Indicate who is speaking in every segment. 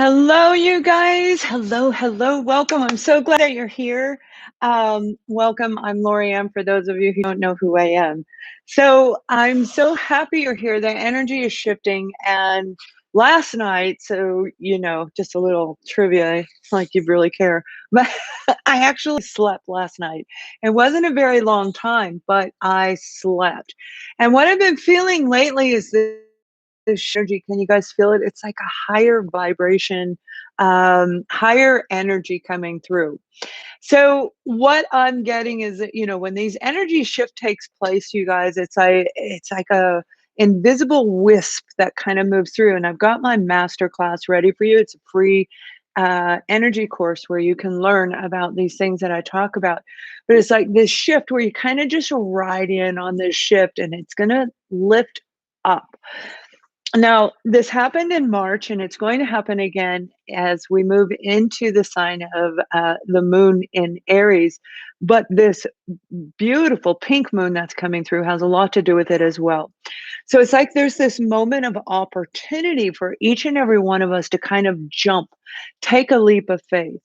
Speaker 1: Hello, you guys. Hello, hello. Welcome. I'm so glad that you're here. Welcome. I'm Lorianne, for those of you who don't know who I am. So I'm so happy you're here. The energy is shifting. And last night, just a little trivia, it's like you really care, but I actually slept last night. It wasn't a very long time, but I slept. And what I've been feeling lately is this energy. Can you guys feel it? It's like a higher vibration, higher energy coming through. So what I'm getting is that, when these energy shift takes place, you guys, it's like a invisible wisp that kind of moves through. And I've got my master class ready for you. It's a free energy course where you can learn about these things that I talk about. But it's like this shift where you kind of just ride in on this shift and it's going to lift up. Now, this happened in March, and it's going to happen again as we move into the sign of the moon in Aries. But this beautiful pink moon that's coming through has a lot to do with it as well. So it's like there's this moment of opportunity for each and every one of us to kind of jump, take a leap of faith.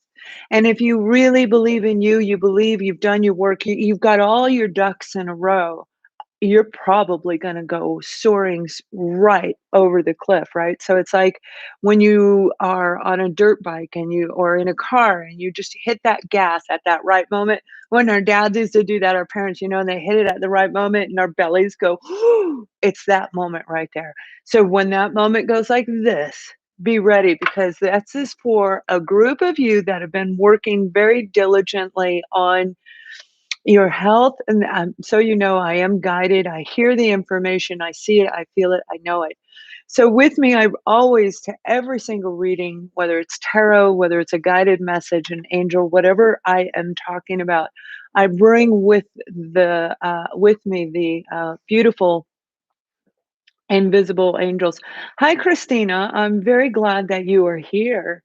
Speaker 1: And if you really believe in you, you believe you've done your work, you've got all your ducks in a row, you're probably going to go soaring right over the cliff, right? So it's like when you are on a dirt bike and you or in a car and you just hit that gas at that right moment. When our dads used to do that, our parents, and they hit it at the right moment and our bellies go, it's that moment right there. So when that moment goes like this, be ready, because that's is for a group of you that have been working very diligently on your health. And so I am guided. I hear the information, I see it, I feel it, I know it. So with me, I always, to every single reading, whether it's tarot, whether it's a guided message, an angel, whatever I am talking about, I bring with me the beautiful invisible angels. Hi, Christina. I'm very glad that you are here.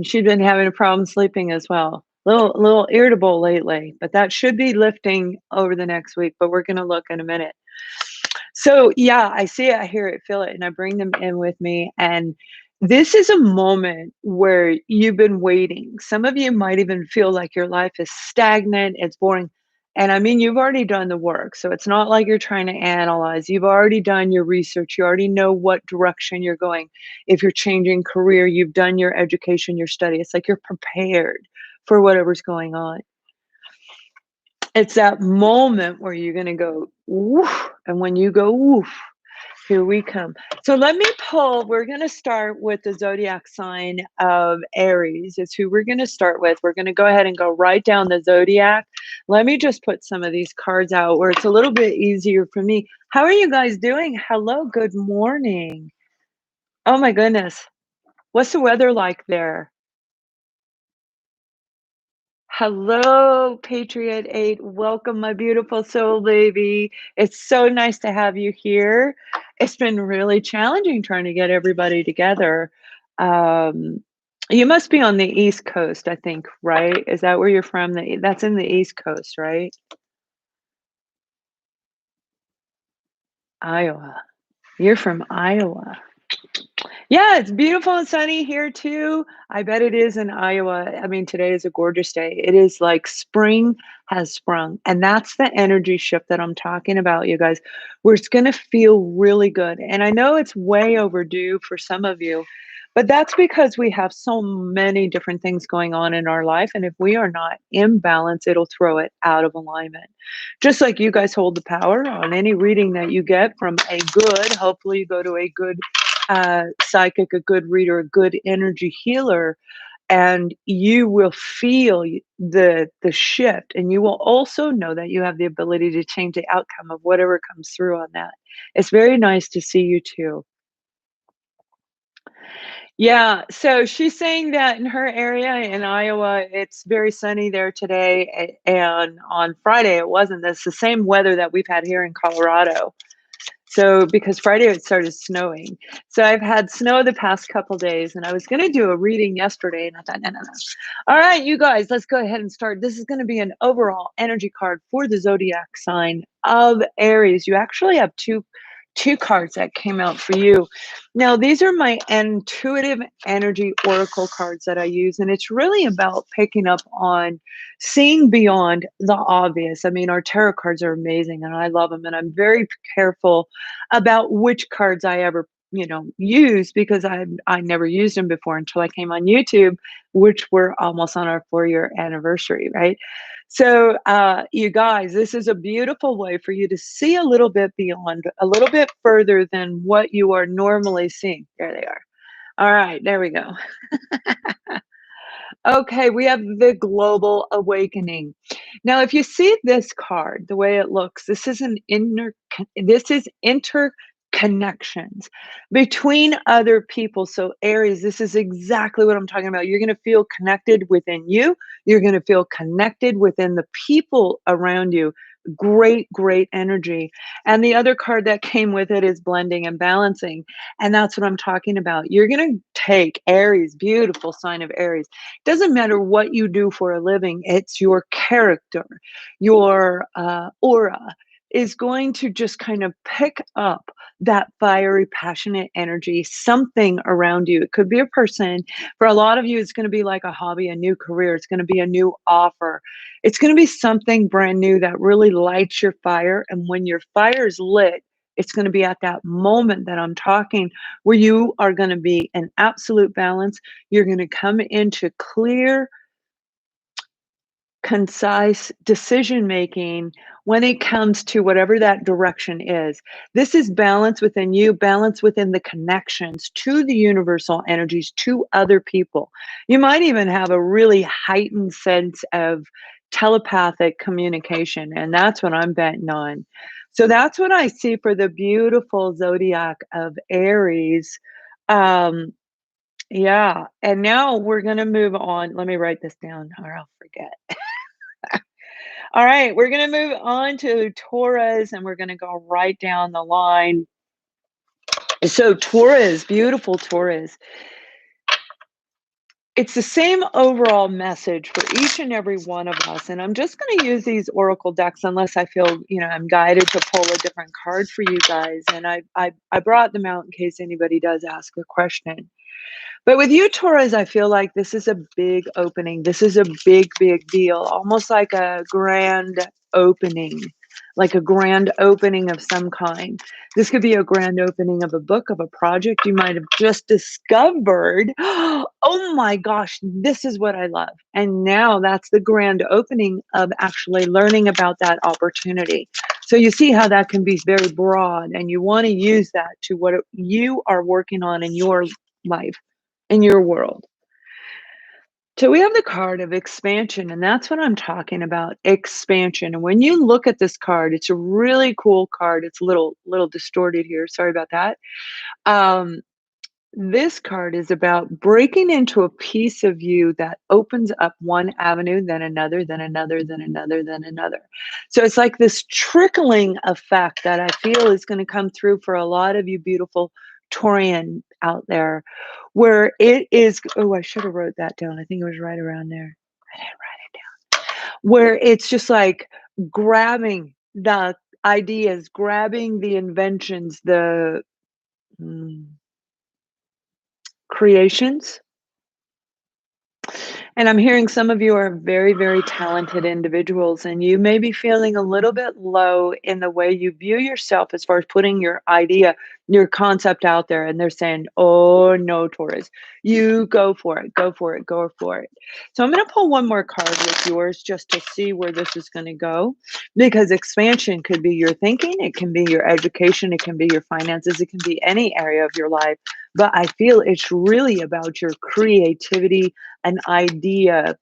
Speaker 1: She'd been having a problem sleeping as well. Little irritable lately, but that should be lifting over the next week. But we're going to look in a minute. So yeah, I see it, I hear it, feel it, and I bring them in with me. And this is a moment where you've been waiting. Some of you might even feel like your life is stagnant, it's boring. And I mean, you've already done the work. So it's not like you're trying to analyze. You've already done your research. You already know what direction you're going. If you're changing career, you've done your education, your study. It's like you're prepared for whatever's going on. It's that moment where you're going to go woof, and when you go woof, here we come. So let me pull. We're going to start with the zodiac sign of Aries. It's who we're going to start with. We're going to go ahead and go right down the zodiac. Let me just put some of these cards out where it's a little bit easier for me. How are you guys doing? Hello, good morning. Oh my goodness. What's the weather like there? Hello, Patriot 8. Welcome, my beautiful soul baby. It's so nice to have you here. It's been really challenging trying to get everybody together. Um, you must be on the East Coast, I think, right? Is that where you're from? That's in the East Coast, right? Iowa. You're from Iowa. Yeah, it's beautiful and sunny here too. I bet it is in Iowa. I mean, today is a gorgeous day. It is like spring has sprung. And that's the energy shift that I'm talking about, you guys, where it's going to feel really good. And I know it's way overdue for some of you, but that's because we have so many different things going on in our life. And if we are not in balance, it'll throw it out of alignment. Just like you guys hold the power on any reading that you get from a good, hopefully you go to a good psychic, a good reader, a good energy healer, and you will feel the shift, and you will also know that you have the ability to change the outcome of whatever comes through on that. It's very nice to see you too. Yeah, so she's saying that in her area in Iowa, it's very sunny there today, and on Friday it wasn't. That's the same weather that we've had here in Colorado. So because Friday it started snowing. So I've had snow the past couple days, and I was going to do a reading yesterday, and I thought, no, no, no. All right, you guys, let's go ahead and start. This is going to be an overall energy card for the zodiac sign of Aries. You actually have two cards that came out for you. Now, these are my intuitive energy oracle cards that I use, and it's really about picking up on seeing beyond the obvious. I mean, our tarot cards are amazing, and I love them, and I'm very careful about which cards I ever use, because I never used them before until I came on YouTube, which we're almost on our 4-year anniversary, right? So, you guys, this is a beautiful way for you to see a little bit beyond, a little bit further than what you are normally seeing. There they are. All right, there we go. Okay, we have the global awakening. Now, if you see this card, the way it looks, this is interconnections between other people. So Aries, this is exactly what I'm talking about. You're going to feel connected within you. You're going to feel connected within the people around you. Great, great energy. And the other card that came with it is blending and balancing. And that's what I'm talking about. You're going to take Aries, beautiful sign of Aries. Doesn't matter what you do for a living, it's your character, your aura is going to just kind of pick up that fiery, passionate energy, something around you. It could be a person. For a lot of you, it's going to be like a hobby, a new career. It's going to be a new offer. It's going to be something brand new that really lights your fire. And when your fire is lit, it's going to be at that moment that I'm talking, where you are going to be in absolute balance. You're going to come into clear, concise decision making when it comes to whatever that direction is. This is balance within you, balance within the connections to the universal energies, to other people. You might even have a really heightened sense of telepathic communication, and that's what I'm betting on. So that's what I see for the beautiful zodiac of Aries. Um, yeah, and now we're going to move on. Let me write this down or I'll forget. All right, we're going to move on to Taurus, and we're going to go right down the line. So Taurus, beautiful Taurus. It's the same overall message for each and every one of us. And I'm just going to use these oracle decks unless I feel, I'm guided to pull a different card for you guys. And I brought them out in case anybody does ask a question. But with you, Taurus, I feel like this is a big opening. This is a big, big deal, almost like a grand opening, like a grand opening of some kind. This could be a grand opening of a book, of a project you might have just discovered. Oh my gosh, this is what I love. And now that's the grand opening of actually learning about that opportunity. So you see how that can be very broad, and you want to use that to what you are working on in your life, in your world. So we have the card of expansion, and that's what I'm talking about, expansion. And when you look at this card, it's a really cool card. It's a little distorted here. Sorry about that. This card is about breaking into a piece of you that opens up one avenue, then another, then another, then another, then another. So it's like this trickling effect that I feel is going to come through for a lot of you beautiful Taurian out there, where it is, oh, I should have wrote that down. I think it was right around there. I didn't write it down. Where it's just like grabbing the ideas, grabbing the inventions, the creations. And I'm hearing some of you are very, very talented individuals, and you may be feeling a little bit low in the way you view yourself as far as putting your idea, your concept out there. And they're saying, oh no, Taurus, you go for it, go for it, go for it. So I'm going to pull one more card with yours just to see where this is going to go, because expansion could be your thinking, it can be your education, it can be your finances, it can be any area of your life. But I feel it's really about your creativity, an idea.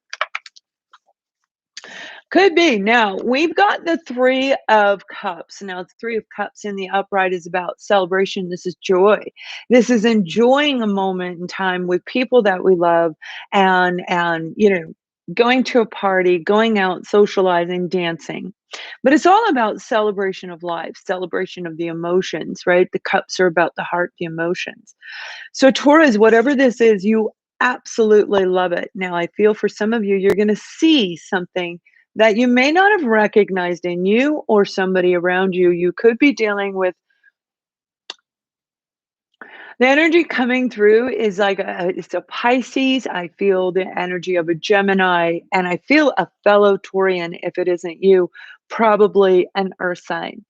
Speaker 1: Could be. Now, we've got the Three of Cups. Now, the Three of Cups in the upright is about celebration. This is joy. This is enjoying a moment in time with people that we love, and going to a party, going out, socializing, dancing. But it's all about celebration of life, celebration of the emotions, right? The cups are about the heart, the emotions. So Taurus, whatever this is, you absolutely love it. Now, I feel for some of you, you're going to see something that you may not have recognized in you or somebody around you. You could be dealing with The energy coming through is like it's a Pisces. I feel the energy of a Gemini, and I feel a fellow Taurian. If it isn't you, probably an Earth sign.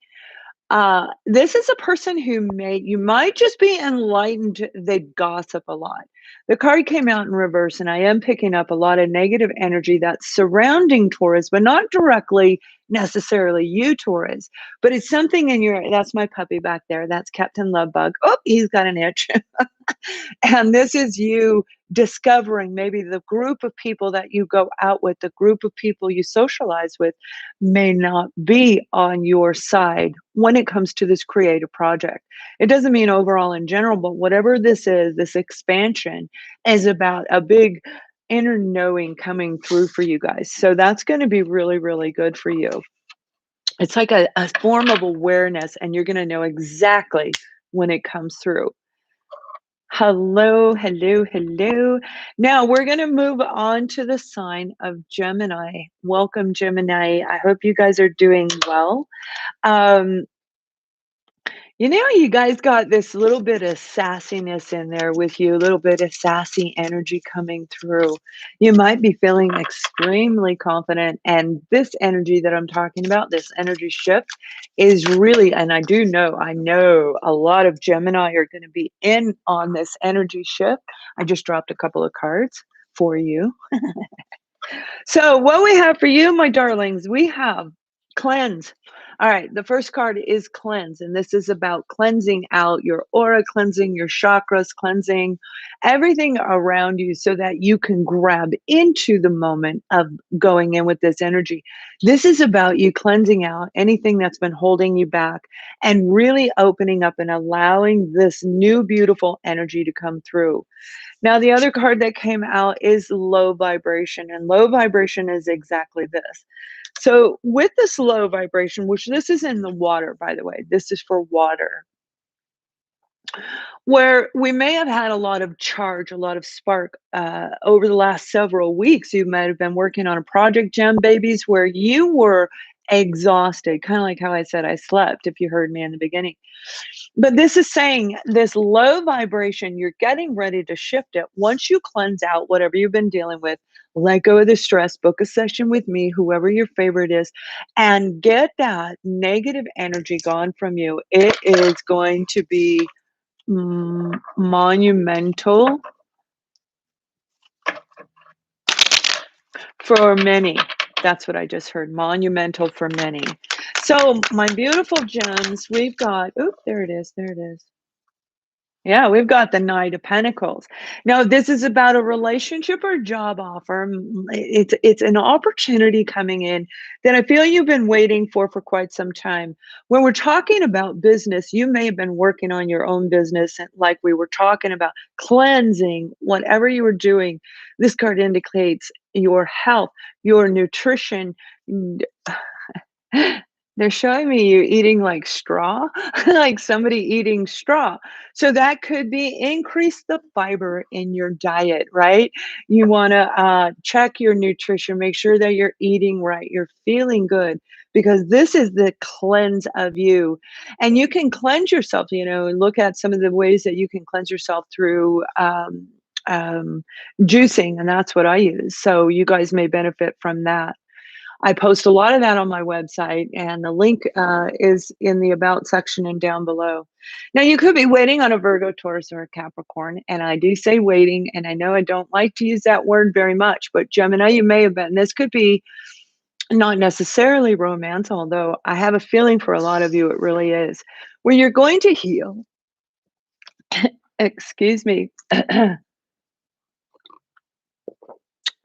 Speaker 1: This is a person who you might just be enlightened. They gossip a lot. The card came out in reverse, and I am picking up a lot of negative energy that's surrounding Taurus, but not directly necessarily you, Taurus. But it's something in your. That's my puppy back there. That's Captain Lovebug. Oh, he's got an itch. And this is you discovering maybe the group of people that you go out with, the group of people you socialize with may not be on your side when it comes to this creative project. It doesn't mean overall in general, but whatever this is, this expansion is about a big inner knowing coming through for you guys. So that's going to be really, really good for you. It's like a form of awareness, and you're going to know exactly when it comes through. Hello, hello, hello. Now we're going to move on to the sign of Gemini. Welcome, Gemini. I hope you guys are doing well. You guys got this little bit of sassiness in there with you, a little bit of sassy energy coming through. You might be feeling extremely confident, and this energy that I'm talking about, this energy shift, is really, and I know a lot of Gemini are going to be in on this energy shift. I just dropped a couple of cards for you. So what we have for you, my darlings, we have cleanse. All right, the first card is cleanse, and this is about cleansing out your aura, cleansing your chakras, cleansing everything around you so that you can grab into the moment of going in with this energy. This is about you cleansing out anything that's been holding you back and really opening up and allowing this new beautiful energy to come through. Now, the other card that came out is low vibration, and low vibration is exactly this. So with this low vibration, which this is in the water, by the way, this is for water, where we may have had a lot of charge, a lot of spark over the last several weeks. You might have been working on a project, Gem Babies, where you were exhausted, kind of like how I said I slept, if you heard me in the beginning. But this is saying this low vibration, you're getting ready to shift it. Once you cleanse out whatever you've been dealing with, let go of the stress, book a session with me, whoever your favorite is, and get that negative energy gone from you. It is going to be monumental for many. That's what I just heard. Monumental for many. So my beautiful gems, we've got, there it is. There it is. Yeah, we've got the Knight of Pentacles. Now, this is about a relationship or job offer. It's an opportunity coming in that I feel you've been waiting for quite some time. When we're talking about business, you may have been working on your own business, and like we were talking about cleansing, whatever you were doing. This card indicates your health, your nutrition. They're showing me you eating like straw, like somebody eating straw. So that could be increase the fiber in your diet, right? You want to check your nutrition, make sure that you're eating right, you're feeling good, because this is the cleanse of you. And you can cleanse yourself, and look at some of the ways that you can cleanse yourself through juicing, and that's what I use. So you guys may benefit from that. I post a lot of that on my website, and the link is in the About section and down below. Now, you could be waiting on a Virgo, Taurus, or a Capricorn, and I do say waiting, and I know I don't like to use that word very much, but Gemini, you may have been. This could be not necessarily romance, although I have a feeling for a lot of you it really is, where you're going to heal. Excuse me.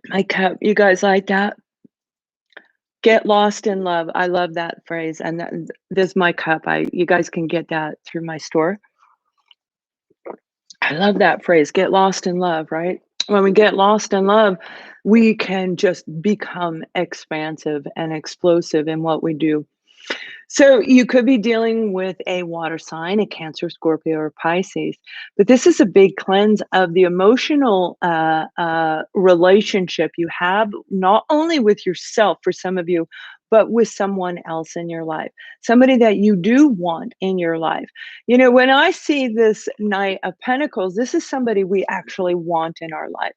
Speaker 1: My cup, you guys like that? Get lost in love. I love that phrase. And this is my cup. You guys can get that through my store. I love that phrase. Get lost in love, right? When we get lost in love, we can just become expansive and explosive in what we do. So you could be dealing with a water sign, a Cancer, Scorpio, or Pisces, but this is a big cleanse of the emotional relationship you have, not only with yourself, for some of you, but with someone else in your life, somebody that you do want in your life. You know, when I see this Knight of Pentacles, this is somebody we actually want in our life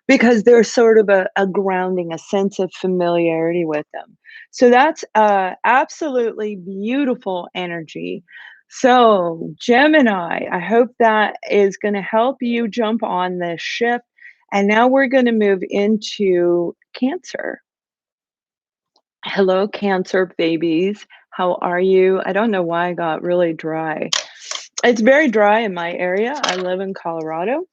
Speaker 1: because there's sort of a grounding, a sense of familiarity with them. So that's absolutely beautiful energy. So, Gemini, I hope that is going to help you jump on this shift. And now we're going to move into Cancer. Hello, Cancer babies. How are you? I don't know why I got really dry. It's very dry in my area. I live in Colorado,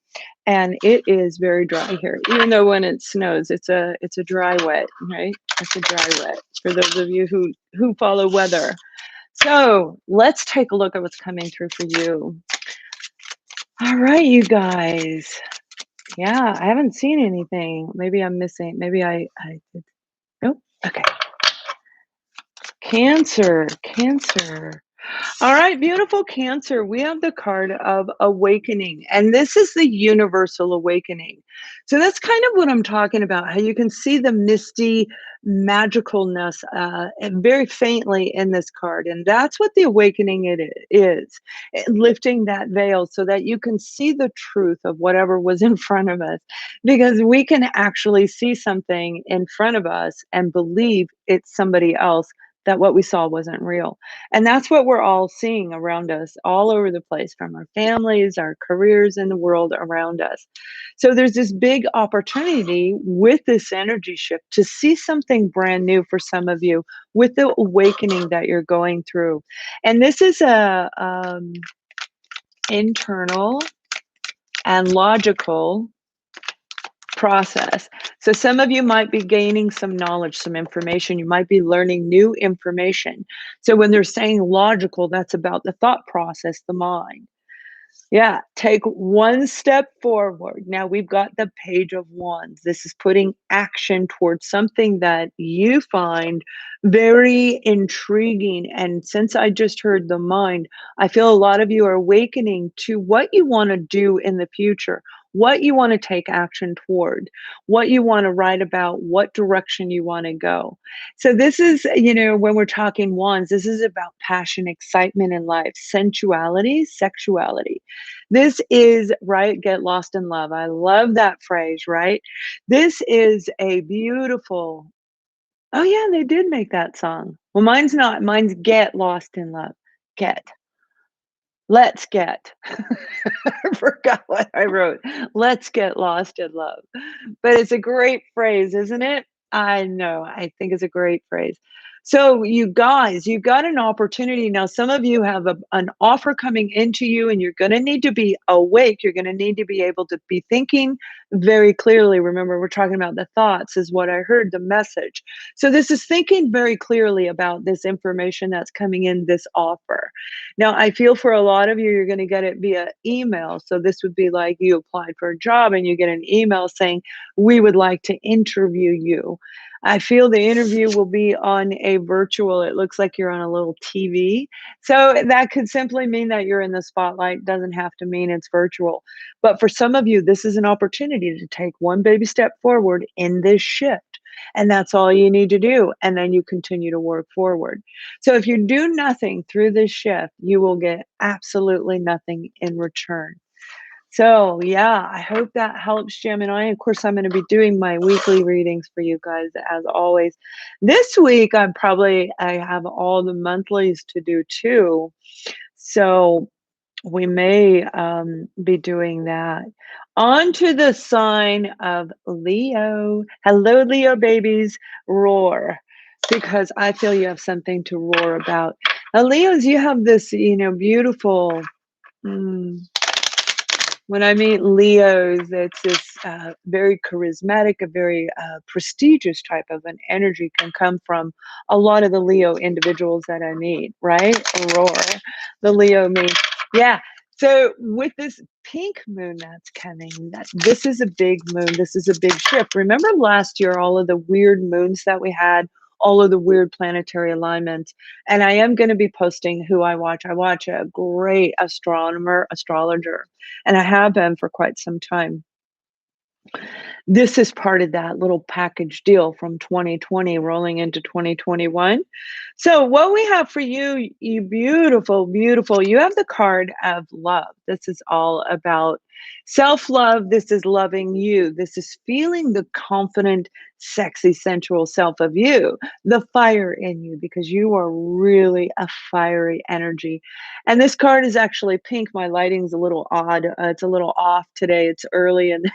Speaker 1: and it is very dry here. Even though when it snows, it's a dry wet, right? It's a dry wet for those of you who follow weather. So let's take a look at what's coming through for you. All right, you guys. Yeah, I haven't seen anything. Maybe I'm missing. Maybe I did. Nope. Okay. Cancer, Cancer. All right, beautiful Cancer. We have the card of awakening, and this is the universal awakening. So that's kind of what I'm talking about, how you can see the misty magicalness and very faintly in this card. And that's what the awakening it is, lifting that veil so that you can see the truth of whatever was in front of us, because we can actually see something in front of us and believe it's somebody else, that what we saw wasn't real. And that's what we're all seeing around us, all over the place, from our families, our careers, and the world around us. So there's this big opportunity with this energy shift to see something brand new for some of you with the awakening that you're going through. And this is a internal and logical process. So some of you might be gaining some knowledge, some information. You might be learning new information. So when they're saying logical, that's about the thought process, the mind. Yeah, take one step forward. Now we've got the Page of Wands. This is putting action towards something that you find very intriguing. And since I just heard the mind, I feel a lot of you are awakening to what you want to do in the future, what you want to take action toward, what you want to write about, what direction you want to go. So this is, you know, when we're talking wands, this is about passion, excitement in life, sensuality, sexuality. This is, right, get lost in love. I love that phrase, right? This is a beautiful, oh yeah, they did make that song. Well, mine's not. Mine's get lost in love. Get. Let's get. I forgot what I wrote. Let's get lost in love. But it's a great phrase, isn't it? I know. I think it's a great phrase. So, you guys, you've got an opportunity now. Some of you have an offer coming into you, and you're going to need to be awake. You're going to need to be able to be thinking very clearly. Remember, we're talking about the thoughts, is what I heard, the message. So, this is thinking very clearly about this information that's coming in, this offer. Now, I feel for a lot of you, you're going to get it via email. So this would be like you applied for a job and you get an email saying, we would like to interview you. I feel the interview will be on a virtual, it looks like you're on a little TV. So that could simply mean that you're in the spotlight, doesn't have to mean it's virtual. But for some of you, this is an opportunity to take one baby step forward in this shift. And that's all you need to do. And then you continue to work forward. So if you do nothing through this shift, you will get absolutely nothing in return. So yeah, I hope that helps, Gemini. Of course, I'm going to be doing my weekly readings for you guys as always. This week, I have all the monthlies to do too. So we may be doing that. On to the sign of Leo. Hello, Leo babies. Roar. Because I feel you have something to roar about. Now, Leos, you have this, you know, beautiful. When I meet Leos, it's this very charismatic, a very prestigious type of an energy can come from a lot of the Leo individuals that I meet, right? Roar. The Leo means, yeah. So with this pink moon that's coming, this is a big moon. This is a big shift. Remember last year, all of the weird moons that we had, all of the weird planetary alignments. And I am going to be posting who I watch. I watch a great astrologer, and I have been for quite some time. This is part of that little package deal from 2020 rolling into 2021. So, what we have for you, you beautiful, beautiful, you have the card of love. This is all about self love. This is loving you. This is feeling the confident, sexy, sensual self of you, the fire in you, because you are really a fiery energy. And this card is actually pink. My lighting's a little odd. It's a little off today. It's early and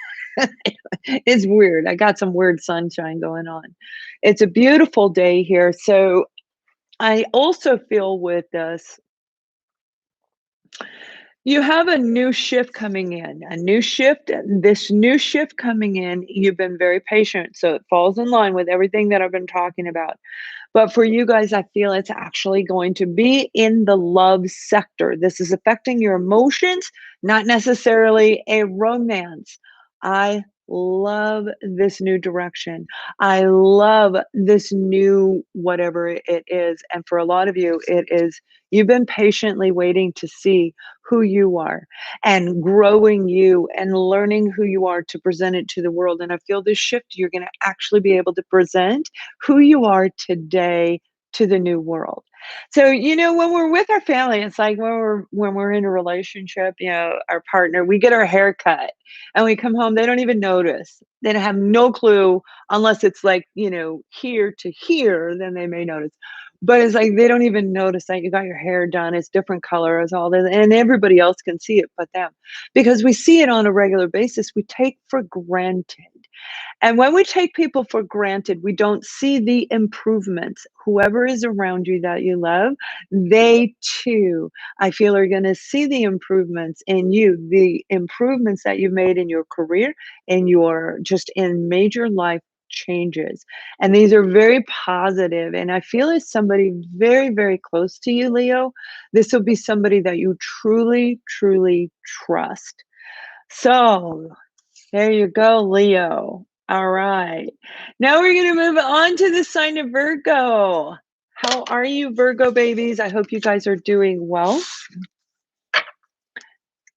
Speaker 1: it's weird. I got some weird sunshine going on. It's a beautiful day here. So I also feel with this, you have a new shift coming in, a new shift. This new shift coming in, you've been very patient. So it falls in line with everything that I've been talking about. But for you guys, I feel it's actually going to be in the love sector. This is affecting your emotions, not necessarily a romance. I love this new direction. I love this new whatever it is. And for a lot of you, it is you've been patiently waiting to see who you are and growing you and learning who you are to present it to the world. And I feel this shift, you're going to actually be able to present who you are today to the new world. So, when we're with our family, it's like when we're in a relationship, our partner, we get our hair cut and we come home, they don't even notice. They have no clue unless it's like, here to here, then they may notice. But it's like they don't even notice that you got your hair done, it's different colors, all this, and everybody else can see it but them. Because we see it on a regular basis, we take for granted. And when we take people for granted, we don't see the improvements. Whoever is around you that you love, they too, I feel, are going to see the improvements in you, the improvements that you've made in your career, in your just in major life changes. And these are very positive. And I feel as somebody very, very close to you, Leo, this will be somebody that you truly, truly trust. So there you go, Leo. All right. Now we're going to move on to the sign of Virgo. How are you, Virgo babies? I hope you guys are doing well.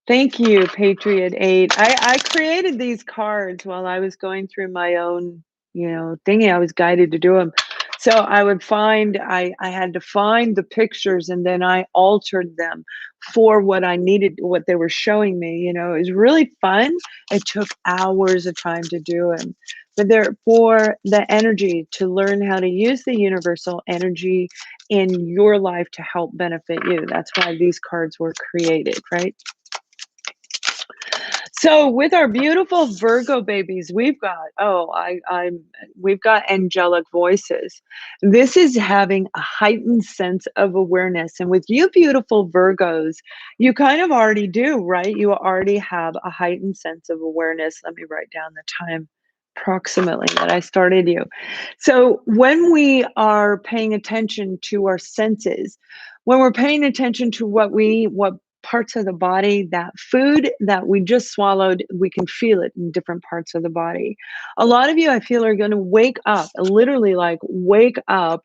Speaker 1: Thank you, Patriot 8. I created these cards while I was going through my own, thingy. I was guided to do them. So I had to find the pictures and then I altered them for what I needed, what they were showing me. It was really fun. It took hours of time to do them. But they're for the energy to learn how to use the universal energy in your life to help benefit you. That's why these cards were created, right? So with our beautiful Virgo babies, we've got we've got angelic voices. This is having a heightened sense of awareness. And with you beautiful Virgos, you kind of already do, right? You already have a heightened sense of awareness. Let me write down the time approximately that I started you. So when we are paying attention to our senses, when we're paying attention to what parts of the body, that food that we just swallowed, we can feel it in different parts of the body. A lot of you, I feel, are going to wake up, literally like wake up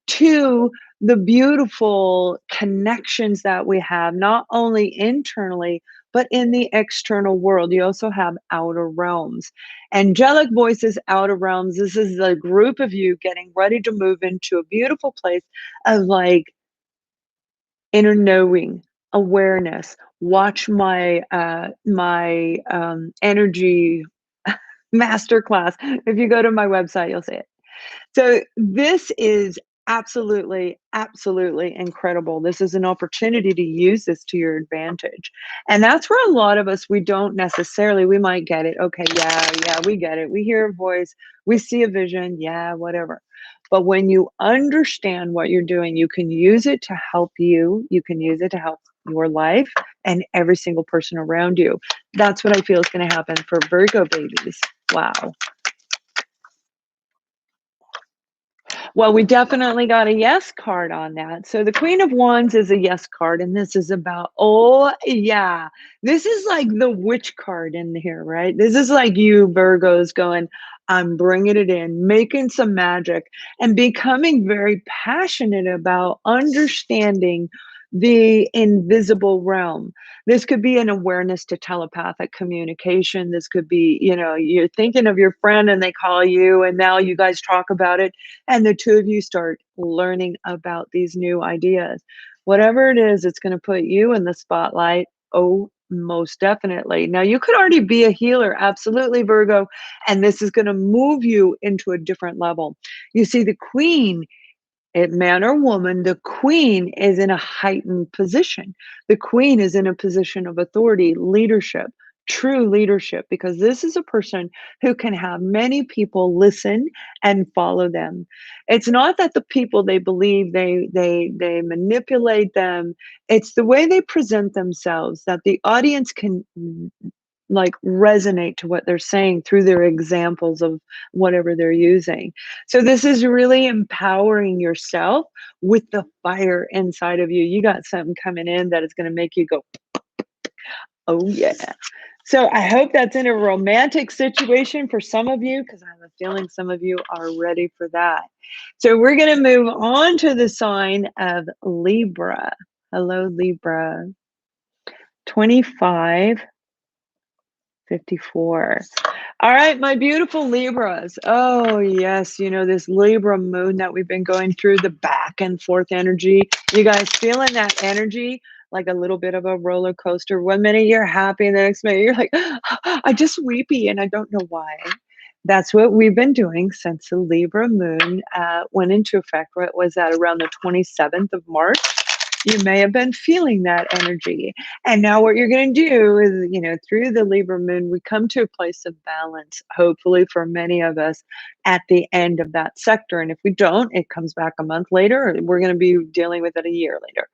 Speaker 1: to the beautiful connections that we have, not only internally, but in the external world. You also have outer realms. Angelic voices, outer realms. This is a group of you getting ready to move into a beautiful place of like inner knowing, awareness. Watch my energy masterclass. If you go to my website, you'll see it. So this is absolutely, absolutely incredible. This is an opportunity to use this to your advantage. And that's where a lot of us, we don't necessarily, we might get it. Okay, yeah, we get it. We hear a voice, we see a vision, yeah, whatever. But when you understand what you're doing, you can use it to help you. You can use it to help your life and every single person around you. That's what I feel is going to happen for Virgo babies. Wow. Well, we definitely got a yes card on that. So the Queen of Wands is a yes card, and this is about, oh, yeah. This is like the witch card in here, right? This is like you, Virgos, going, I'm bringing it in, making some magic, and becoming very passionate about understanding the invisible realm. This could be an awareness to telepathic communication. This could be, you're thinking of your friend and they call you and now you guys talk about it and the two of you start learning about these new ideas. Whatever it is, it's going to put you in the spotlight. Oh, most definitely. Now, you could already be a healer, absolutely, Virgo, and this is going to move you into a different level. You see, the queen, man or woman, the queen is in a heightened position. The queen is in a position of authority, leadership, true leadership, because this is a person who can have many people listen and follow them. It's not that the people they believe they manipulate them. It's the way they present themselves that the audience can like resonate to what they're saying through their examples of whatever they're using. So this is really empowering yourself with the fire inside of you. You got something coming in that is going to make you go, oh yeah. So I hope that's in a romantic situation for some of you, because I have a feeling some of you are ready for that. So we're going to move on to the sign of Libra. Hello, Libra. 25. 54. All right, my beautiful Libras. Oh, yes. This Libra moon that we've been going through, the back and forth energy. You guys feeling that energy like a little bit of a roller coaster? One minute you're happy, and the next minute you're like, I just weepy, and I don't know why. That's what we've been doing since the Libra moon went into effect. What was that, around the 27th of March? You may have been feeling that energy. And now what you're going to do is, through the Libra moon, we come to a place of balance, hopefully for many of us at the end of that sector. And if we don't, it comes back a month later, or we're going to be dealing with it a year later.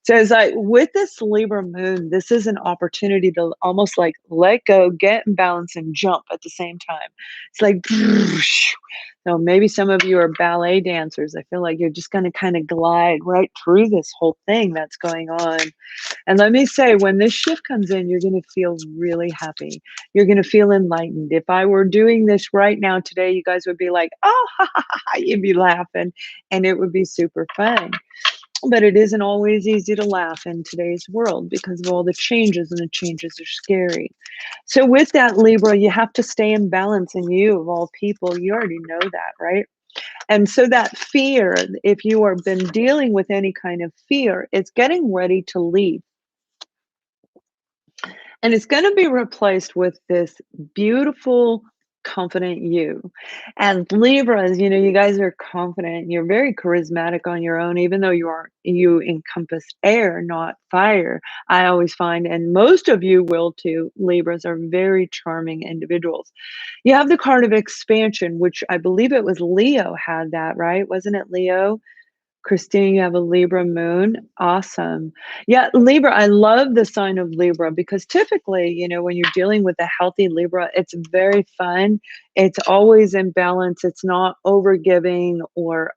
Speaker 1: So it's like with this Libra moon, this is an opportunity to almost like let go, get in balance, and jump at the same time. It's like, so maybe some of you are ballet dancers. I feel like you're just going to kind of glide right through this whole thing that's going on. And let me say, when this shift comes in, you're going to feel really happy. You're going to feel enlightened. If I were doing this right now today, you guys would be like, oh, ha, ha, ha, you'd be laughing, and it would be super fun. But it isn't always easy to laugh in today's world because of all the changes, and the changes are scary. So with that, Libra, you have to stay in balance, and you, of all people, you already know that, right? And so that fear, if you have been dealing with any kind of fear, it's getting ready to leave. And it's going to be replaced with this beautiful, confident you. And Libras, you guys are confident. You're very charismatic on your own, even though you encompass air, not fire. I always find, and most of you will too, Libras are very charming individuals. You have the card of expansion, which I believe it was Leo had that, right? Wasn't it Leo? Christine, you have a Libra moon. Awesome. Yeah, Libra, I love the sign of Libra because typically, when you're dealing with a healthy Libra, it's very fun. It's always in balance. It's not overgiving or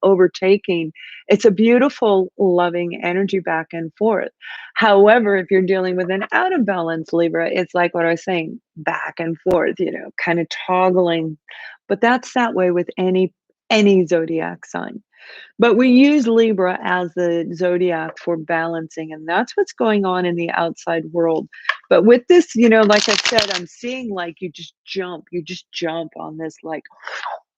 Speaker 1: overtaking. It's a beautiful, loving energy back and forth. However, if you're dealing with an out of balance Libra, it's like what I was saying, back and forth, kind of toggling. But that's that way with any zodiac sign. But we use Libra as the zodiac for balancing, and that's what's going on in the outside world. But with this, like I said, I'm seeing like you just jump on this, like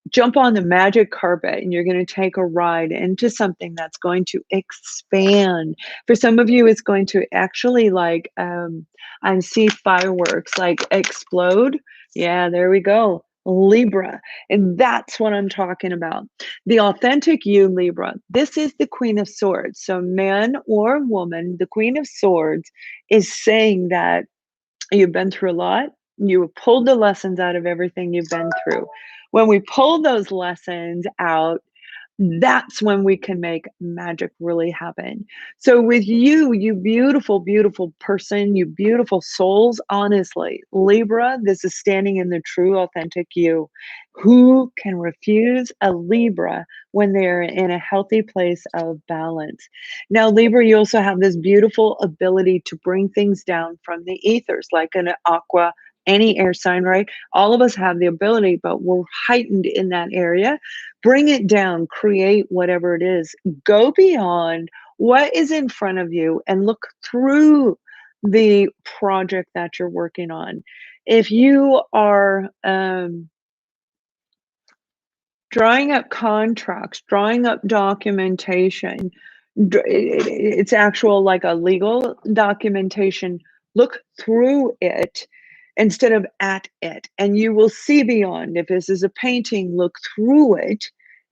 Speaker 1: jump on the magic carpet, and you're going to take a ride into something that's going to expand. For some of you, it's going to actually like, I see fireworks like explode. Yeah, there we go. Libra. And that's what I'm talking about. The authentic you, Libra. This is the Queen of Swords. So man or woman, the Queen of Swords is saying that you've been through a lot. You pulled the lessons out of everything you've been through. When we pull those lessons out, that's when we can make magic really happen. So with you, you beautiful, beautiful person, you beautiful souls, honestly, Libra, this is standing in the true, authentic you. Who can refuse a Libra when they're in a healthy place of balance? Now, Libra, you also have this beautiful ability to bring things down from the ethers, like an aqua, any air sign, right? All of us have the ability, but we're heightened in that area. Bring it down, create whatever it is. Go beyond what is in front of you and look through the project that you're working on. If you are drawing up contracts, drawing up documentation, it's actual like a legal documentation. Look through it instead of at it, and you will see beyond. If this is a painting, look through it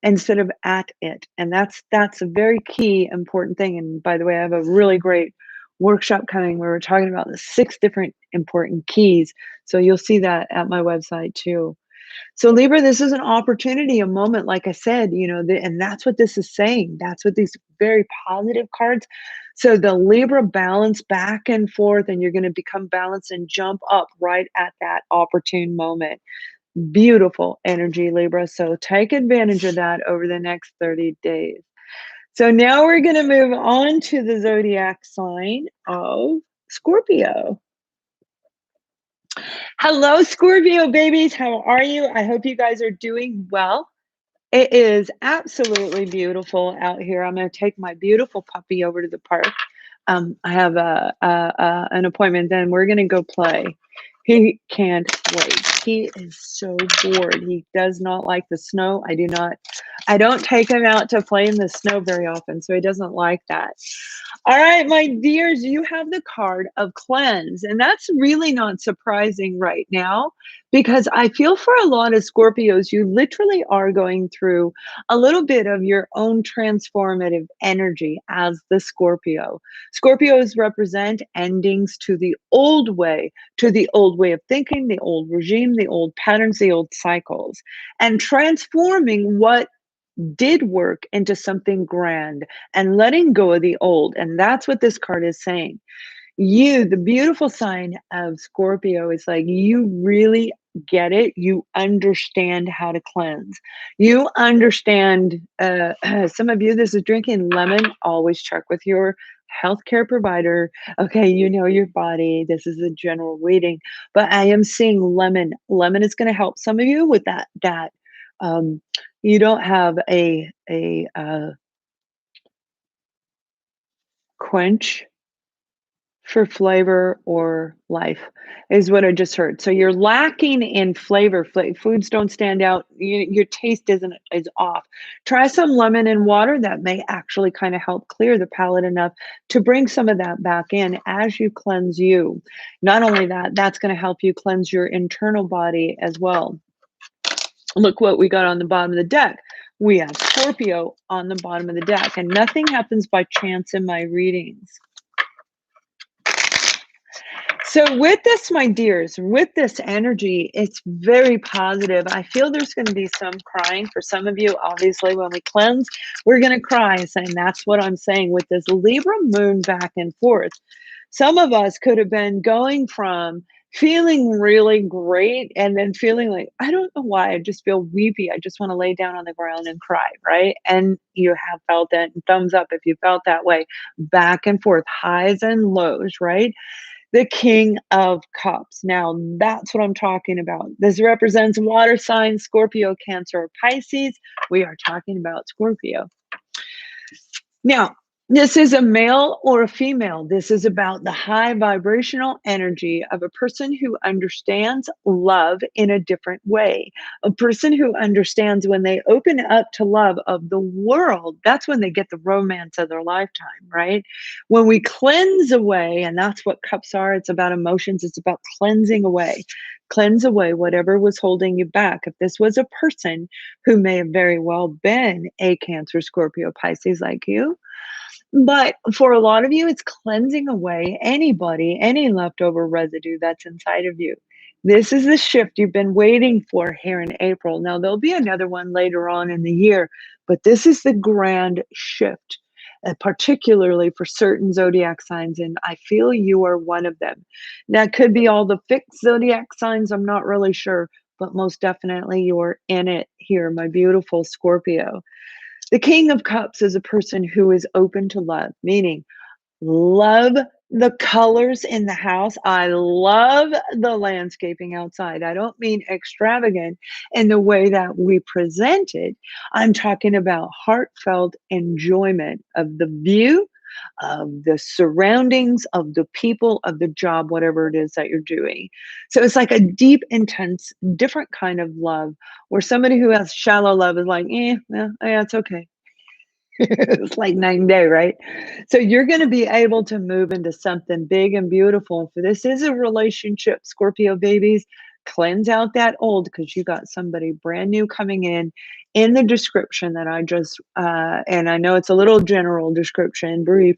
Speaker 1: instead of at it. And that's a very key important thing. And by the way, I have a really great workshop coming where we're talking about the 6 different important keys. So you'll see that at my website too. So Libra, this is an opportunity, a moment, like I said, and that's what this is saying. That's what these very positive cards. So the Libra balance back and forth, and you're going to become balanced and jump up right at that opportune moment. Beautiful energy, Libra. So take advantage of that over the next 30 days. So now we're going to move on to the zodiac sign of Scorpio. Hello, Scorpio babies. How are you? I hope you guys are doing well. It is absolutely beautiful out here. I'm going to take my beautiful puppy over to the park. I have an appointment, then we're going to go play. He can't wait. He is so bored. He does not like the snow. I don't take him out to play in the snow very often, so he doesn't like that. All right, my dears, you have the card of cleanse, and that's really not surprising right now because I feel for a lot of Scorpios, you literally are going through a little bit of your own transformative energy as the Scorpio. Scorpios represent endings to the old way of thinking, the old regime, the old patterns, the old cycles, and transforming what did work into something grand and letting go of the old. And that's what this card is saying. You, the beautiful sign of Scorpio, is like you really get it. You understand how to cleanse. You understand, some of you, this is drinking lemon. Always check with your healthcare provider. Okay, you know your body. This is a general reading, but I am seeing lemon. Lemon is going to help some of you with that. You don't have a quench for flavor or life is what I just heard. So you're lacking in flavor. Foods don't stand out. Your taste is off. Try some lemon and water. That may actually kind of help clear the palate enough to bring some of that back in as you cleanse you. Not only that, that's going to help you cleanse your internal body as well. Look what we got on the bottom of the deck. We have Scorpio on the bottom of the deck, and nothing happens by chance in my readings. So with this, my dears, with this energy, it's very positive. I feel there's going to be some crying for some of you. Obviously, when we cleanse, we're going to cry. And that's what I'm saying with this Libra moon back and forth. Some of us could have been going from feeling really great and then feeling like, I don't know why, I just feel weepy. I just want to lay down on the ground and cry, right? And you have felt that. Thumbs up if you felt that way. Back and forth, highs and lows, right? The King of Cups. Now, that's what I'm talking about. This represents water signs, Scorpio, Cancer, or Pisces. We are talking about Scorpio. Now, this is a male or a female. This is about the high vibrational energy of a person who understands love in a different way. A person who understands when they open up to love of the world, that's when they get the romance of their lifetime, right? When we cleanse away, and that's what cups are, it's about emotions, it's about cleansing away. Cleanse away whatever was holding you back. If this was a person who may have very well been a Cancer, Scorpio, Pisces like you, but for a lot of you, it's cleansing away any leftover residue that's inside of you. This is the shift you've been waiting for here in April. Now, there'll be another one later on in the year, but this is the grand shift, particularly for certain zodiac signs, and I feel you are one of them. That could be all the fixed zodiac signs, I'm not really sure, but most definitely you're in it here, my beautiful Scorpio. The King of Cups is a person who is open to love, meaning love the colors in the house. I love the landscaping outside. I don't mean extravagant in the way that we present it. I'm talking about heartfelt enjoyment of the view, of the surroundings, of the people, of the job, whatever it is that you're doing. So it's like a deep, intense, different kind of love, where somebody who has shallow love is like, yeah, it's okay. It's like night and day, right? So you're going to be able to move into something big and beautiful. And for this is a relationship, Scorpio babies, cleanse out that old, because you got somebody brand new coming in the description that I just, and I know it's a little general description, brief,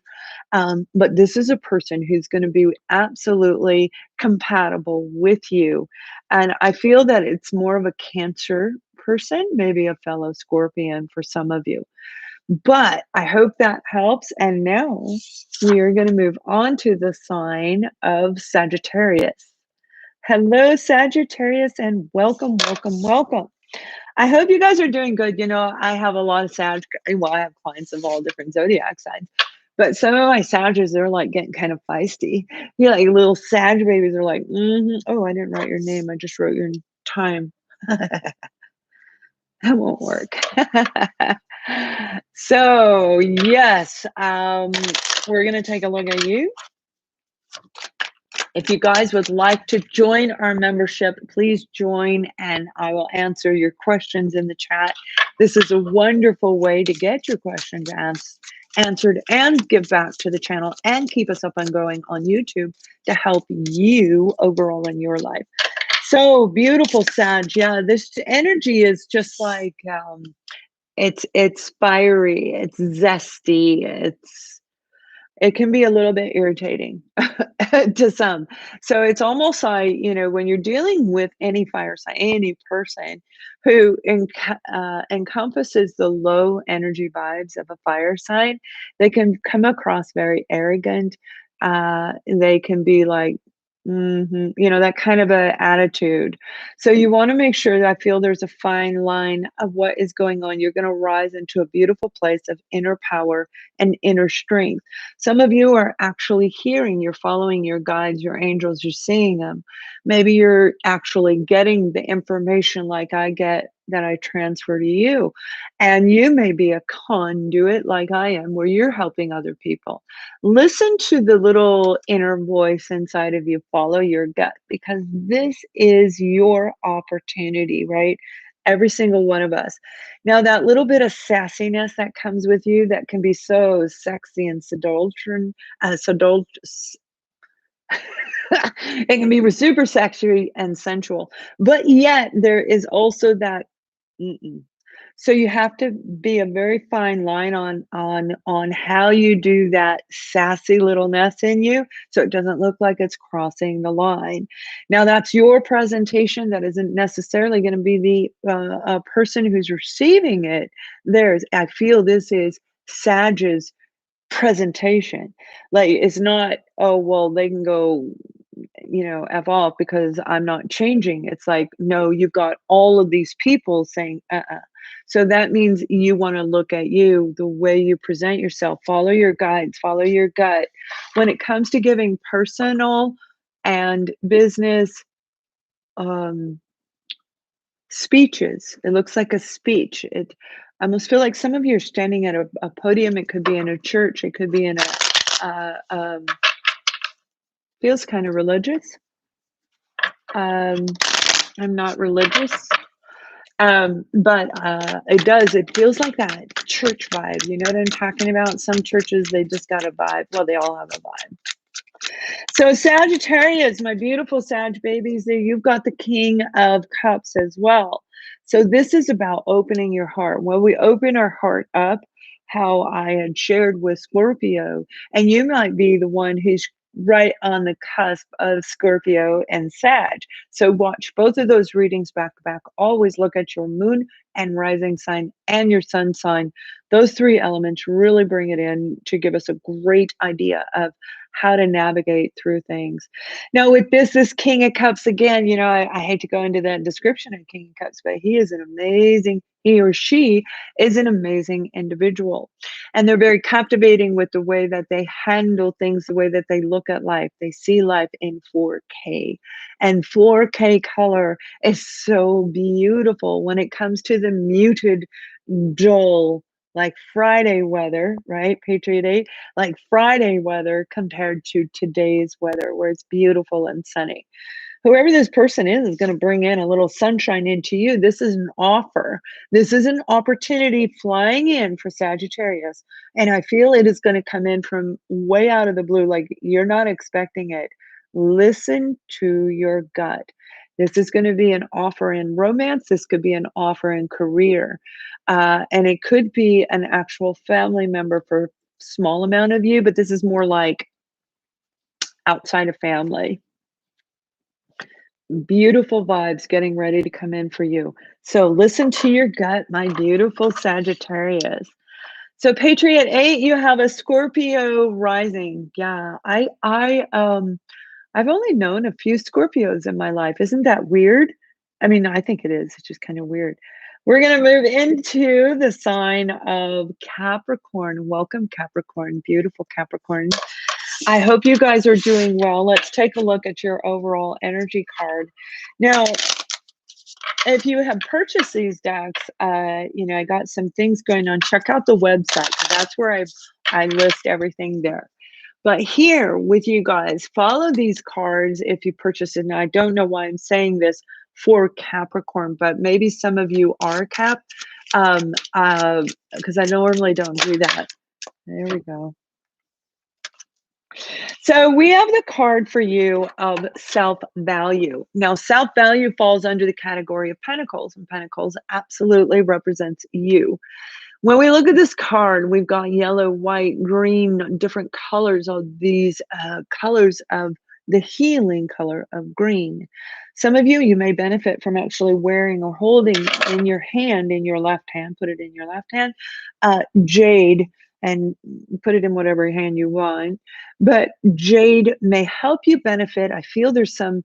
Speaker 1: but this is a person who's going to be absolutely compatible with you. And I feel that it's more of a Cancer person, maybe a fellow Scorpion for some of you. But I hope that helps. And now we are going to move on to the sign of Sagittarius. Hello, Sagittarius, and welcome, welcome, welcome. I hope you guys are doing good. You know, I have a lot of well, I have clients of all different zodiac signs, but some of my Sagittarius, they're like getting kind of feisty. You know, like little Sag babies are like, oh, I didn't write your name. I just wrote your time. That won't work. So, yes, we're going to take a look at you. If you guys would like to join our membership, please join and I will answer your questions in the chat. This is a wonderful way to get your questions answered and give back to the channel and keep us up and going on YouTube to help you overall in your life. So beautiful, Sag. Yeah, this energy is just like it's fiery, it's zesty, it can be a little bit irritating to some. So it's almost like, you know, when you're dealing with any fire sign, any person who encompasses the low energy vibes of a fire sign, they can come across very arrogant. They can be like, you know, that kind of a attitude. So you want to make sure that I feel there's a fine line of what is going on. You're going to rise into a beautiful place of inner power and inner strength. Some of you are actually hearing, you're following your guides, your angels, you're seeing them. Maybe you're actually getting the information like I get that I transfer to you. And you may be a conduit like I am, where you're helping other people. Listen to the little inner voice inside of you, follow your gut, because this is your opportunity, right? Every single one of us. Now, that little bit of sassiness that comes with you that can be so sexy and it can be super sexy and sensual, but yet there is also that mm-mm. So you have to be a very fine line on how you do that sassy littleness in you, so it doesn't look like it's crossing the line. Now that's your presentation. That isn't necessarily going to be the person who's receiving it. I feel this is Sag's presentation. Like it's not, oh well, they can go, you know, F off because I'm not changing. It's like, no, you've got all of these people saying, So that means you want to look at you, the way you present yourself, follow your guides, follow your gut. When it comes to giving personal and business speeches, it looks like a speech. I almost feel like some of you are standing at a podium. It could be in a church. It could be in feels kind of religious. I'm not religious, but it feels like that church vibe. You know what I'm talking about? Some churches, they just got a vibe. Well, they all have a vibe. So Sagittarius, my beautiful Sag babies, there you've got the King of Cups as well. So this is about opening your heart. When we open our heart up, how I had shared with Scorpio, and you might be the one who's right on the cusp of Scorpio and Sag. So watch both of those readings back to back. Always look at your moon and rising sign and your sun sign. Those three elements really bring it in to give us a great idea of how to navigate through things. Now, with this King of Cups, again, you know, I hate to go into that description of King of Cups, but he or she is an amazing individual. And they're very captivating with the way that they handle things, the way that they look at life. They see life in 4K. And 4K color is so beautiful when it comes to the muted, dull, like Friday weather, right? Patriot 8, like Friday weather compared to today's weather where it's beautiful and sunny. Whoever this person is going to bring in a little sunshine into you. This is an offer. This is an opportunity flying in for Sagittarius. And I feel it is going to come in from way out of the blue, like you're not expecting it. Listen to your gut. This is going to be an offer in romance. This could be an offer in career. And it could be an actual family member for a small amount of you, but this is more like outside of family. Beautiful vibes getting ready to come in for you. So listen to your gut, my beautiful Sagittarius. So Patriot 8, you have a Scorpio rising. Yeah, I've only known a few Scorpios in my life. Isn't that weird? I mean, I think it is. It's just kind of weird. We're going to move into the sign of Capricorn. Welcome, Capricorn. Beautiful Capricorn. I hope you guys are doing well. Let's take a look at your overall energy card. Now, if you have purchased these decks, I got some things going on. Check out the website. That's where I list everything there. But here with you guys, follow these cards if you purchase it. And I don't know why I'm saying this for Capricorn, but maybe some of you are Cap, because I normally don't do that. There we go. So we have the card for you of self-value. Now, self-value falls under the category of Pentacles, and Pentacles absolutely represents you. When we look at this card, we've got yellow, white, green, different colors of these colors of the healing color of green. Some of you may benefit from actually wearing or holding in your hand, in your left hand, put it in your left hand, jade, and put it in whatever hand you want. But jade may help you benefit. I feel there's some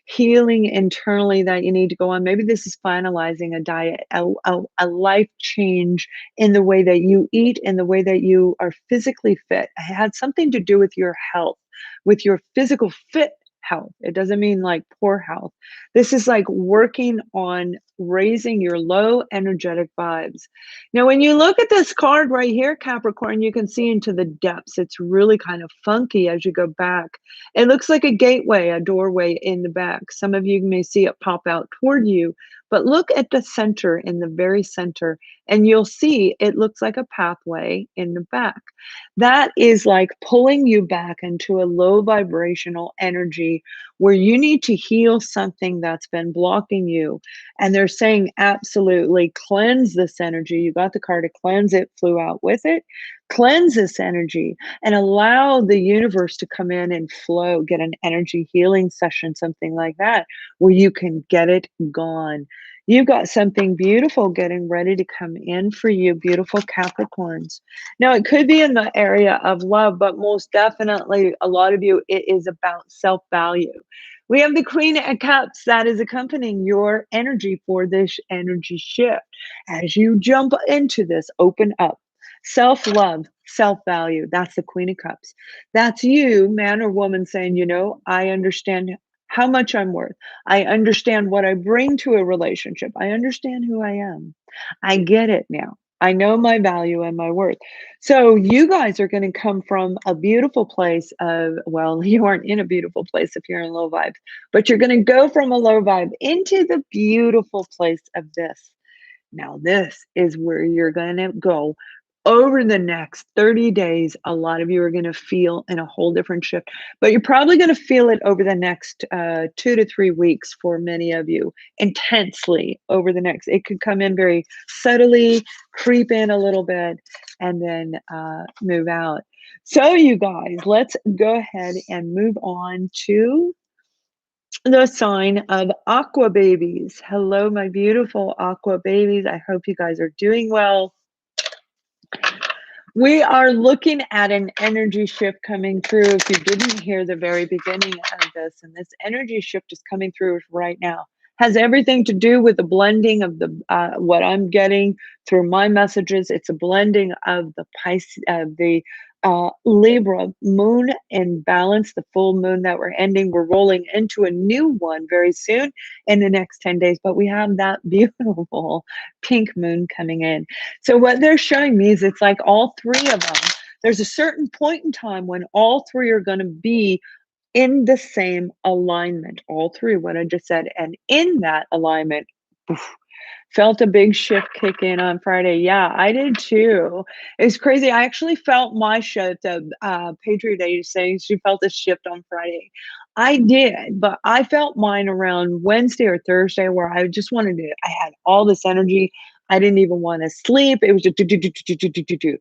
Speaker 1: healing internally that you need to go on. Maybe this is finalizing a diet, a life change in the way that you eat, in the way that you are physically fit. It had something to do with your health, with your physical fit health. It doesn't mean like poor health. This is like working on raising your low energetic vibes. Now, when you look at this card right here, Capricorn, you can see into the depths. It's really kind of funky as you go back. It looks like a gateway, a doorway in the back. Some of you may see it pop out toward you, but look at the center, in the very center, and you'll see it looks like a pathway in the back. That is like pulling you back into a low vibrational energy where you need to heal something that's been blocking you. And they're saying absolutely cleanse this energy. You got the card to cleanse it, flew out with it. Cleanse this energy and allow the universe to come in and flow, get an energy healing session, something like that, where you can get it gone. You've got something beautiful getting ready to come in for you, beautiful Capricorns. Now, it could be in the area of love, but most definitely, a lot of you, it is about self-value. We have the Queen of Cups that is accompanying your energy for this energy shift. As you jump into this, open up. Self-love, self-value. That's the Queen of Cups. That's you, man or woman, saying, I understand how much I'm worth. I understand what I bring to a relationship. I understand who I am. I get it now. I know my value and my worth. So you guys are going to come from a beautiful place of, well, you aren't in a beautiful place if you're in low vibes, but you're going to go from a low vibe into the beautiful place of this. Now, this is where you're going to go over the next 30 days. A lot of you are going to feel in a whole different shift, but you're probably going to feel it over the next 2 to 3 weeks for many of you, intensely over the next. It could come in very subtly, creep in a little bit, and then move out. So you guys, let's go ahead and move on to the sign of Aqua babies. Hello, my beautiful Aqua babies. I hope you guys are doing well. We are looking at an energy shift coming through. If you didn't hear the very beginning of this, and this energy shift is coming through right now, has everything to do with the blending of the what I'm getting through my messages. It's a blending of the Pisces, of the Libra, moon in balance, the full moon that we're ending. We're rolling into a new one very soon in the next 10 days, but we have that beautiful pink moon coming in. So what they're showing me is it's like all three of them. There's a certain point in time when all three are going to be in the same alignment, all three, what I just said. And in that alignment, oof, felt a big shift kick in on Friday. Yeah, I did too. It's crazy. I actually felt my shift. Patriot Age saying she felt a shift on Friday. I did, but I felt mine around Wednesday or Thursday where I just wanted to, I had all this energy. I didn't even want to sleep. It was just do, do, do, do, do, do, do, do.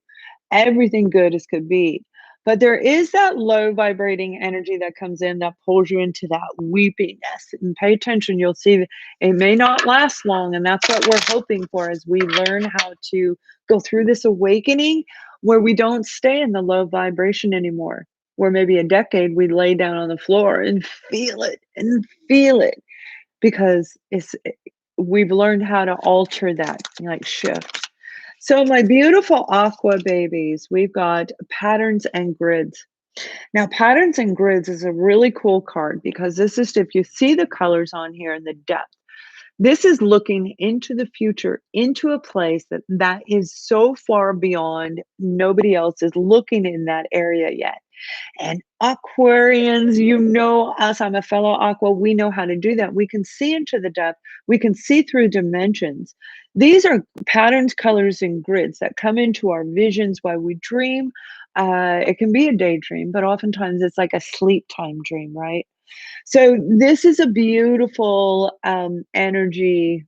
Speaker 1: Everything good as could be. But there is that low vibrating energy that comes in that pulls you into that weepiness. And pay attention, you'll see that it may not last long. And that's what we're hoping for as we learn how to go through this awakening where we don't stay in the low vibration anymore. Where maybe a decade we lay down on the floor and feel it because we've learned how to alter that, like shift. So my beautiful aqua babies, we've got patterns and grids. Now, patterns and grids is a really cool card because this is, if you see the colors on here in the depth, this is looking into the future, into a place that is so far beyond, nobody else is looking in that area yet. And Aquarians, you know us, I'm a fellow Aqua, we know how to do that. We can see into the depth, we can see through dimensions. These are patterns, colors, and grids that come into our visions while we dream. It can be a daydream, but oftentimes it's like a sleep time dream, right? So this is a beautiful energy.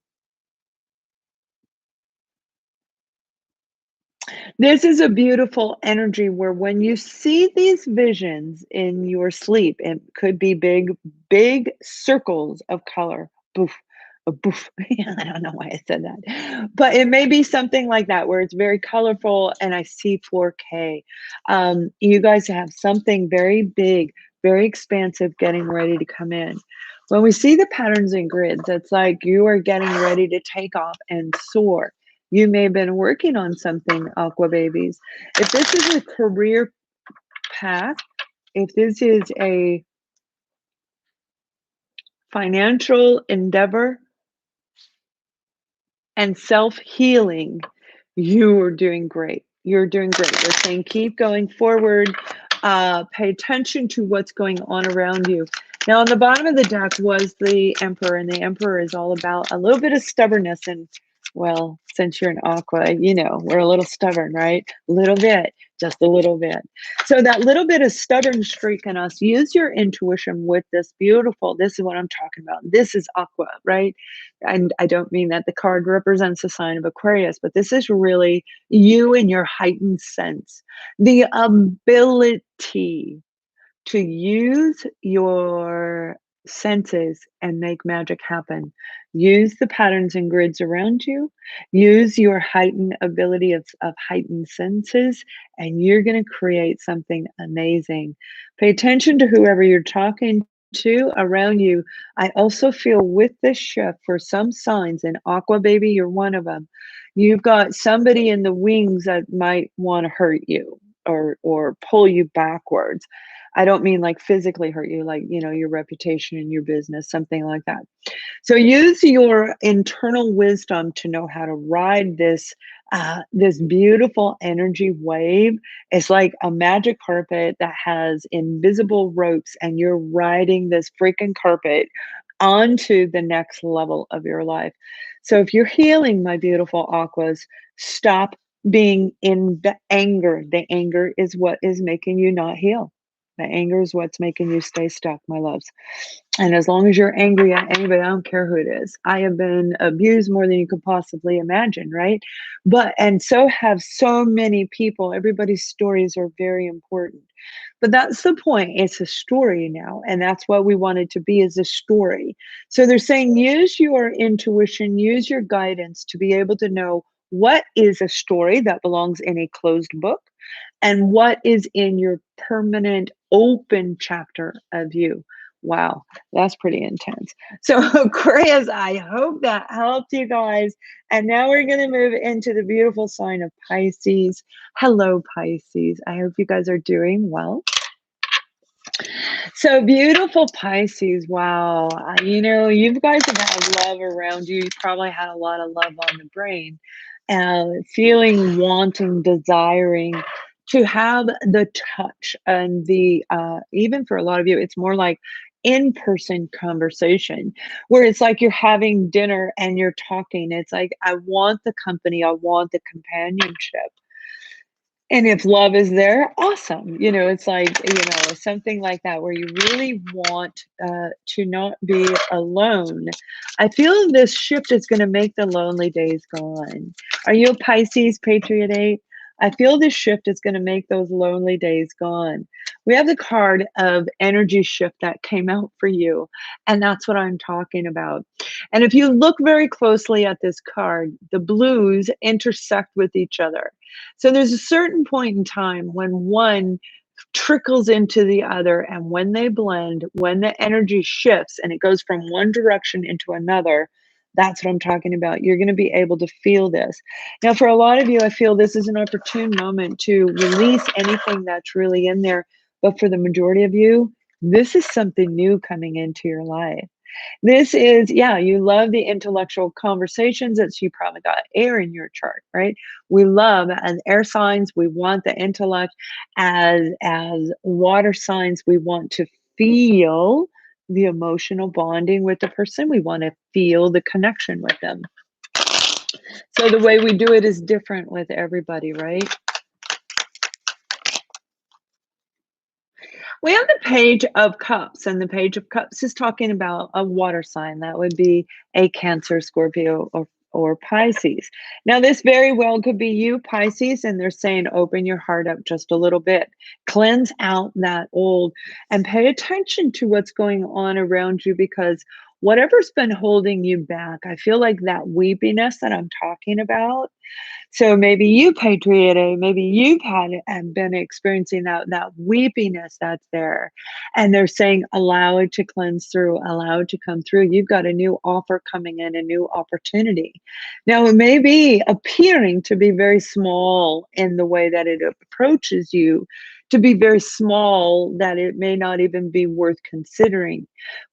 Speaker 1: This is a beautiful energy where when you see these visions in your sleep, it could be big, big circles of color. Boof, a boof. I don't know why I said that, but it may be something like that where it's very colorful and I see 4K. You guys have something very big, very expansive getting ready to come in. When we see the patterns and grids, it's like you are getting ready to take off and soar. You may have been working on something, Aqua Babies. If this is a career path, if this is a financial endeavor and self-healing, you are doing great. You're doing great. We're saying keep going forward. Pay attention to what's going on around you. Now, on the bottom of the deck was the Emperor, and the Emperor is all about a little bit of stubbornness. And, well, since you're an Aqua, you know, we're a little stubborn, right? A little bit, just a little bit. So that little bit of stubborn streak in us, use your intuition with this beautiful, this is what I'm talking about. This is Aqua, right? And I don't mean that the card represents a sign of Aquarius, but this is really you and your heightened sense, the ability to use your senses and make magic happen. Use the patterns and grids around you. Use your heightened ability of heightened senses, and you're going to create something amazing. Pay attention to whoever you're talking to around you. I also feel with this shift for some signs, and Aqua Baby, you're one of them. You've got somebody in the wings that might want to hurt you or pull you backwards. I don't mean like physically hurt you, like, you know, your reputation in your business, something like that. So use your internal wisdom to know how to ride this beautiful energy wave. It's like a magic carpet that has invisible ropes, and you're riding this freaking carpet onto the next level of your life. So if you're healing, my beautiful aquas, stop being in the anger. The anger is what is making you not heal. The anger is what's making you stay stuck, my loves. And as long as you're angry at anybody, I don't care who it is. I have been abused more than you could possibly imagine, right? And so have so many people. Everybody's stories are very important. But that's the point. It's a story now. And that's what we want it to be, is a story. So they're saying use your intuition, use your guidance to be able to know what is a story that belongs in a closed book and what is in your permanent open chapter of you. Wow, that's pretty intense. So, Aquarius, I hope that helped you guys. And now we're going to move into the beautiful sign of Pisces. Hello, Pisces. I hope you guys are doing well. So, beautiful Pisces. Wow. You know, you guys have had love around you. You probably had a lot of love on the brain and feeling, wanting, desiring to have the touch and the, even for a lot of you, it's more like in-person conversation where it's like you're having dinner and you're talking. It's like, I want the company, I want the companionship. And if love is there, awesome. You know, it's like, you know, something like that where you really want to not be alone. I feel this shift is going to make the lonely days gone. Are you a Pisces Patriot 8? I feel this shift is going to make those lonely days gone. We have the card of energy shift that came out for you. And that's what I'm talking about. And if you look very closely at this card, the blues intersect with each other. So there's a certain point in time when one trickles into the other, and when they blend, when the energy shifts and it goes from one direction into another, that's what I'm talking about. You're going to be able to feel this. Now, for a lot of you, I feel this is an opportune moment to release anything that's really in there. But for the majority of you, this is something new coming into your life. This is, yeah, you love the intellectual conversations. It's you probably got air in your chart, right? We love as air signs, we want the intellect. As water signs, we want to feel the emotional bonding with the person. We want to feel the connection with them. So the way we do it is different with everybody, right? We have the Page of Cups, and the Page of Cups is talking about a water sign. That would be a Cancer, Scorpio, or Pisces. Now, this very well could be you, Pisces, and they're saying open your heart up just a little bit. Cleanse out that old and pay attention to what's going on around you, because whatever's been holding you back, I feel like that weepiness that I'm talking about. So maybe you, Patriot A, maybe you've had and been experiencing that weepiness that's there. And they're saying, allow it to cleanse through, allow it to come through. You've got a new offer coming in, a new opportunity. Now, it may be appearing to be very small in the way that it approaches you, to be very small, that it may not even be worth considering.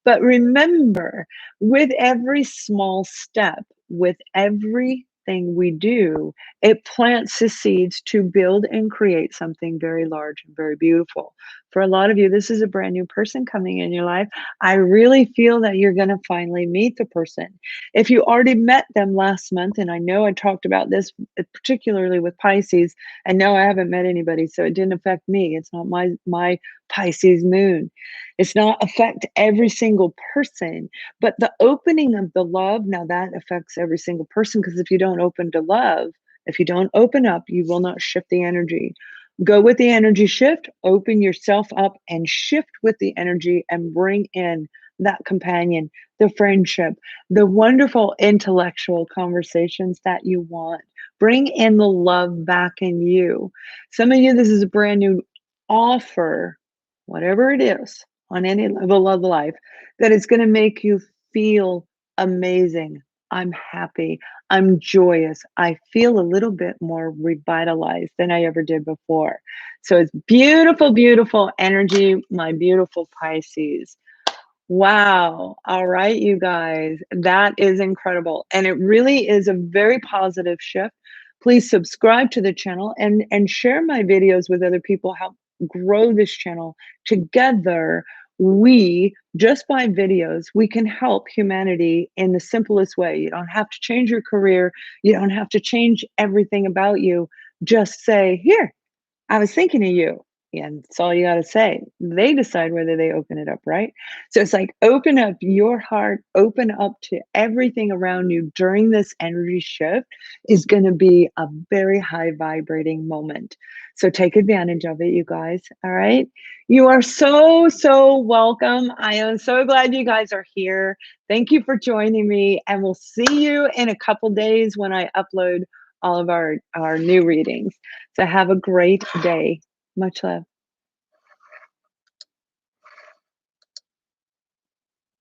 Speaker 1: But remember, with every small step, with everything we do, it plants the seeds to build and create something very large and very beautiful. For a lot of you, this is a brand new person coming in your life. I really feel that you're going to finally meet the person. If you already met them last month, and I know I talked about this particularly with Pisces, and no, I haven't met anybody, so it didn't affect me. It's not my Pisces moon. It's not affect every single person, but the opening of the love, now that affects every single person, because if you don't open to love, if you don't open up, you will not shift the energy. Go with the energy shift, open yourself up and shift with the energy and bring in that companion, the friendship, the wonderful intellectual conversations that you want. Bring in the love back in you. Some of you, this is a brand new offer, whatever it is, on any level of life, that is going to make you feel amazing. I'm happy. I'm joyous. I feel a little bit more revitalized than I ever did before. So it's beautiful, beautiful energy, my beautiful Pisces. Wow. All right, you guys. That is incredible. And it really is a very positive shift. Please subscribe to the channel and share my videos with other people. Help grow this channel. Together, we, just by videos, we can help humanity in the simplest way. You don't have to change your career. You don't have to change everything about you. Just say, here, I was thinking of you. And that's all you got to say. They decide whether they open it up, right? So it's like, open up your heart, open up to everything around you during this energy shift is going to be a very high vibrating moment. So take advantage of it, you guys. All right. You are so, so welcome. I am so glad you guys are here. Thank you for joining me. And we'll see you in a couple days when I upload all of our new readings. So have a great day. Much love.